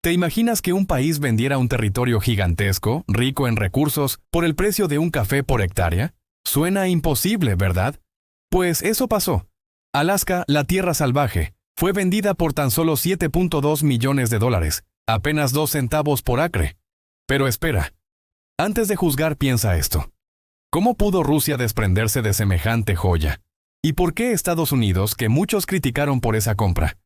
¿Te imaginas que un país vendiera un territorio gigantesco, rico en recursos, por el precio de un café por hectárea? Suena imposible, ¿verdad? Pues eso pasó. Alaska, la tierra salvaje, fue vendida por tan solo $7.2 millones, apenas 2 centavos por acre. Pero espera. Antes de juzgar, piensa esto. ¿Cómo pudo Rusia desprenderse de semejante joya? ¿Y por qué Estados Unidos, que muchos criticaron por esa compra,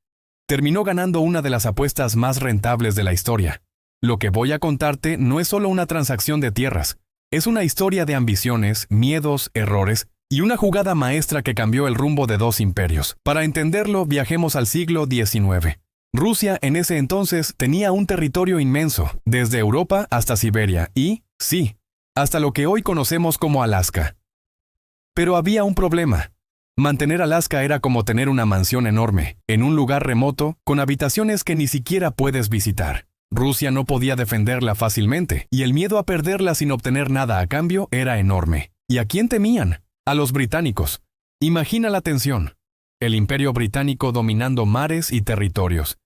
terminó ganando una de las apuestas más rentables de la historia? Lo que voy a contarte no es solo una transacción de tierras, es una historia de ambiciones, miedos, errores y una jugada maestra que cambió el rumbo de 2 imperios. Para entenderlo, viajemos al siglo XIX. Rusia en ese entonces tenía un territorio inmenso, desde Europa hasta Siberia y, sí, hasta lo que hoy conocemos como Alaska. Pero había un problema. Mantener Alaska era como tener una mansión enorme, en un lugar remoto, con habitaciones que ni siquiera puedes visitar. Rusia no podía defenderla fácilmente, y el miedo a perderla sin obtener nada a cambio era enorme. ¿Y a quién temían? A los británicos. Imagina la tensión. El Imperio Británico dominando mares y territorios.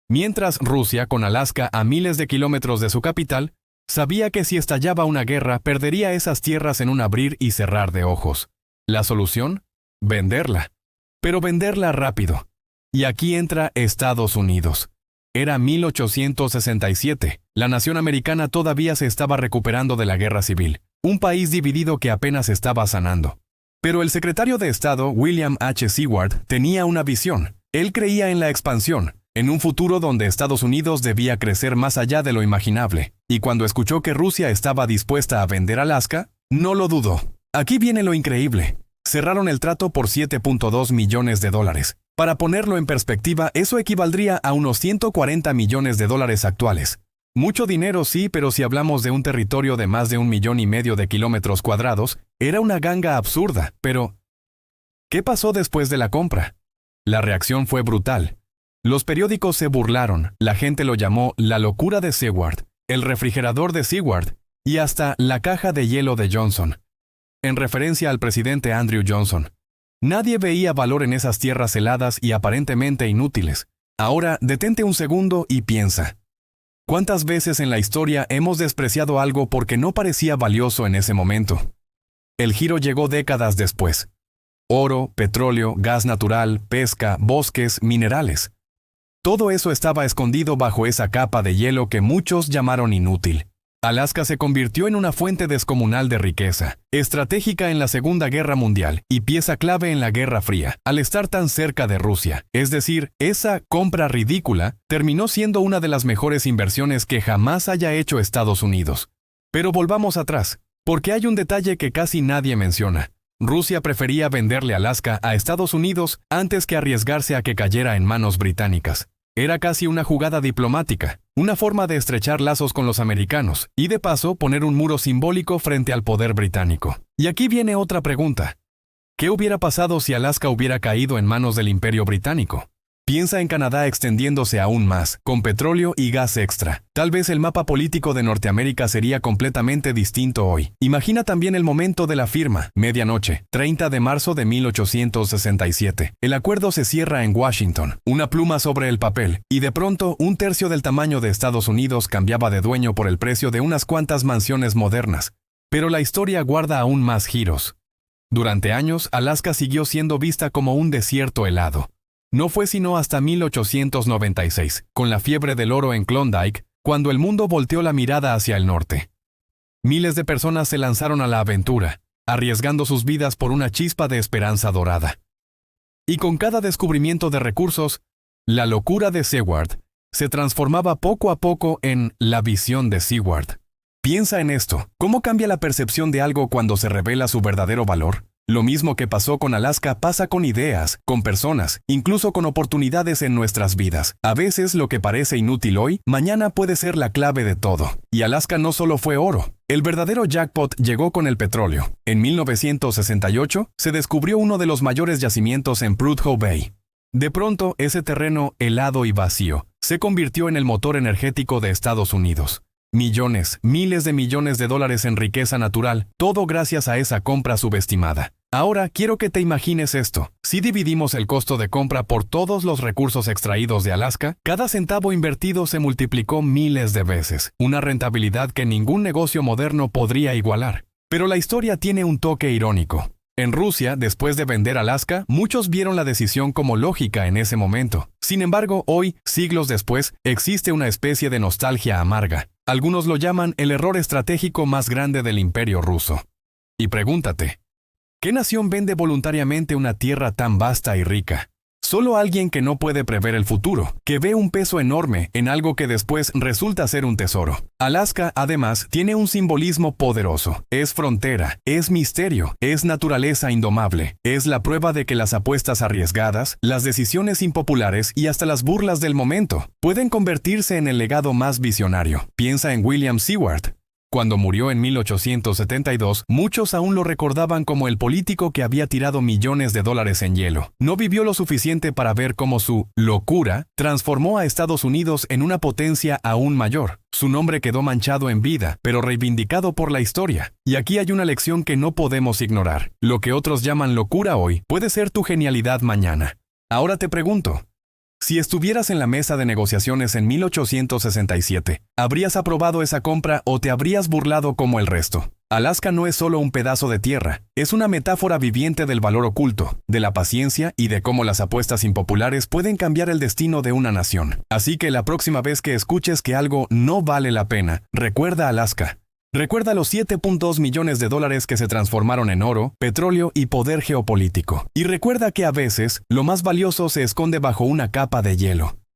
Mientras Rusia, con Alaska a miles de kilómetros de su capital, sabía que si estallaba una guerra perdería esas tierras en un abrir y cerrar de ojos. ¿La solución? Venderla. Pero venderla rápido. Y aquí entra Estados Unidos. Era 1867. La nación americana todavía se estaba recuperando de la guerra civil. Un país dividido que apenas estaba sanando. Pero el secretario de Estado, William H. Seward, tenía una visión. Él creía en la expansión, en un futuro donde Estados Unidos debía crecer más allá de lo imaginable. Y cuando escuchó que Rusia estaba dispuesta a vender Alaska, no lo dudó. Aquí viene lo increíble. Cerraron el trato por $7.2 millones. Para ponerlo en perspectiva, eso equivaldría a unos $140 millones actuales. Mucho dinero sí, pero si hablamos de un territorio de más de 1,5 millones de kilómetros cuadrados, era una ganga absurda. Pero, ¿qué pasó después de la compra? La reacción fue brutal. Los periódicos se burlaron, la gente lo llamó la locura de Seward, el refrigerador de Seward y hasta la caja de hielo de Johnson, en referencia al presidente Andrew Johnson. Nadie veía valor en esas tierras heladas y aparentemente inútiles. Ahora, detente un segundo y piensa. ¿Cuántas veces en la historia hemos despreciado algo porque no parecía valioso en ese momento? El giro llegó décadas después. Oro, petróleo, gas natural, pesca, bosques, minerales. Todo eso estaba escondido bajo esa capa de hielo que muchos llamaron inútil. Alaska se convirtió en una fuente descomunal de riqueza, estratégica en la Segunda Guerra Mundial y pieza clave en la Guerra Fría, al estar tan cerca de Rusia. Es decir, esa compra ridícula terminó siendo una de las mejores inversiones que jamás haya hecho Estados Unidos. Pero volvamos atrás, porque hay un detalle que casi nadie menciona. Rusia prefería venderle Alaska a Estados Unidos antes que arriesgarse a que cayera en manos británicas. Era casi una jugada diplomática, una forma de estrechar lazos con los americanos y de paso poner un muro simbólico frente al poder británico. Y aquí viene otra pregunta. ¿Qué hubiera pasado si Alaska hubiera caído en manos del Imperio Británico? Piensa en Canadá extendiéndose aún más, con petróleo y gas extra. Tal vez el mapa político de Norteamérica sería completamente distinto hoy. Imagina también el momento de la firma, medianoche, 30 de marzo de 1867. El acuerdo se cierra en Washington, una pluma sobre el papel, y de pronto un tercio del tamaño de Estados Unidos cambiaba de dueño por el precio de unas cuantas mansiones modernas. Pero la historia guarda aún más giros. Durante años, Alaska siguió siendo vista como un desierto helado. No fue sino hasta 1896, con la fiebre del oro en Klondike, cuando el mundo volteó la mirada hacia el norte. Miles de personas se lanzaron a la aventura, arriesgando sus vidas por una chispa de esperanza dorada. Y con cada descubrimiento de recursos, la locura de Seward se transformaba poco a poco en la visión de Seward. Piensa en esto, ¿cómo cambia la percepción de algo cuando se revela su verdadero valor? Lo mismo que pasó con Alaska pasa con ideas, con personas, incluso con oportunidades en nuestras vidas. A veces lo que parece inútil hoy, mañana puede ser la clave de todo. Y Alaska no solo fue oro. El verdadero jackpot llegó con el petróleo. En 1968 se descubrió uno de los mayores yacimientos en Prudhoe Bay. De pronto, ese terreno helado y vacío se convirtió en el motor energético de Estados Unidos. Millones, miles de millones de dólares en riqueza natural, todo gracias a esa compra subestimada. Ahora quiero que te imagines esto. Si dividimos el costo de compra por todos los recursos extraídos de Alaska, cada centavo invertido se multiplicó miles de veces, una rentabilidad que ningún negocio moderno podría igualar. Pero la historia tiene un toque irónico. En Rusia, después de vender Alaska, muchos vieron la decisión como lógica en ese momento. Sin embargo, hoy, siglos después, existe una especie de nostalgia amarga. Algunos lo llaman el error estratégico más grande del imperio ruso. Y pregúntate, ¿qué nación vende voluntariamente una tierra tan vasta y rica? Solo alguien que no puede prever el futuro, que ve un peso enorme en algo que después resulta ser un tesoro. Alaska, además, tiene un simbolismo poderoso. Es frontera, es misterio, es naturaleza indomable. Es la prueba de que las apuestas arriesgadas, las decisiones impopulares y hasta las burlas del momento pueden convertirse en el legado más visionario. Piensa en William Seward. Cuando murió en 1872, muchos aún lo recordaban como el político que había tirado millones de dólares en hielo. No vivió lo suficiente para ver cómo su locura transformó a Estados Unidos en una potencia aún mayor. Su nombre quedó manchado en vida, pero reivindicado por la historia. Y aquí hay una lección que no podemos ignorar. Lo que otros llaman locura hoy puede ser tu genialidad mañana. Ahora te pregunto, si estuvieras en la mesa de negociaciones en 1867, ¿habrías aprobado esa compra o te habrías burlado como el resto? Alaska no es solo un pedazo de tierra, es una metáfora viviente del valor oculto, de la paciencia y de cómo las apuestas impopulares pueden cambiar el destino de una nación. Así que la próxima vez que escuches que algo no vale la pena, recuerda Alaska. Recuerda los 7.2 millones de dólares que se transformaron en oro, petróleo y poder geopolítico. Y recuerda que a veces, lo más valioso se esconde bajo una capa de hielo.